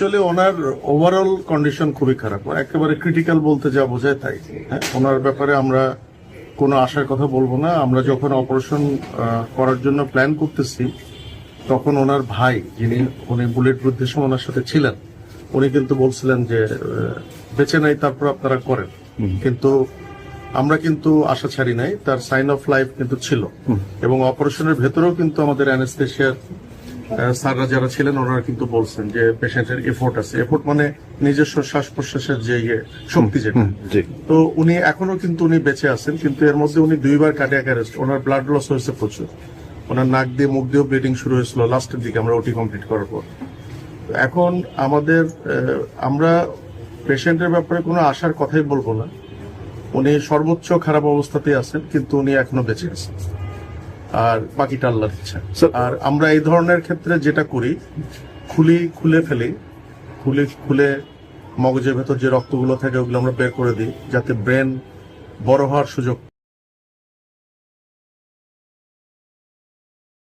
আসলে ওনার overall condition খুবই খারাপ, একেবারে ক্রিটিক্যাল বলতে যা বোঝায় তাই। হ্যাঁ, ওনার ব্যাপারে আমরা কোনো আশার কথা বলবো না। আমরা যখন অপারেশন করার জন্য প্ল্যান করতেছি তখন ওনার ভাই, উনি বুলেট প্রুফের সময় ওনার সাথে ছিলেন, উনি কিন্তু বলছিলেন যে বেঁচে নাই, তারপর আপনারা করেন। কিন্তু আমরা কিন্তু আশা ছাড়ি নাই, তার সাইন অফ লাইফ কিন্তু ছিল। এবং অপারেশনের ভেতরেও কিন্তু আমাদের অ্যানেস্থেশিয়ার স্যাররা যারা ছিলেন ওনারা কিন্তু বলছেন যে পেশেন্টের এফোর্ট আছে। এফোর্ট মানে নিজস্ব শ্বাস প্রশ্বাসের যে শক্তি যেটা। তো উনি এখনো কিন্তু উনি বেঁচে আছেন, কিন্তু এর মধ্যে উনি 2বার কার্ডিয়াক অ্যারেস্ট, ওনার ব্লাড লস হয়েছে প্রচুর, ওনার নাক দিয়ে মুখ দিয়েও ব্লিডিং শুরু হয়েছিল লাস্টের দিকে আমরা ওটি কমপ্লিট করার পর। এখন আমরা পেশেন্টের ব্যাপারে কোনো আশার কথাই বলবো না। উনি সর্বোচ্চ খারাপ অবস্থাতেই আছেন, কিন্তু উনি এখনো বেঁচে আছেন, আর বাকিটা আল্লাহর ইচ্ছা। আর আমরা এই ধরনের ক্ষেত্রে যেটা করি, খুলে ফেলি, খুলে মগজের ভেতর যে রক্তগুলো থাকে ওগুলো আমরা বের করে দিই, যাতে ব্রেন বড় হওয়ার সুযোগ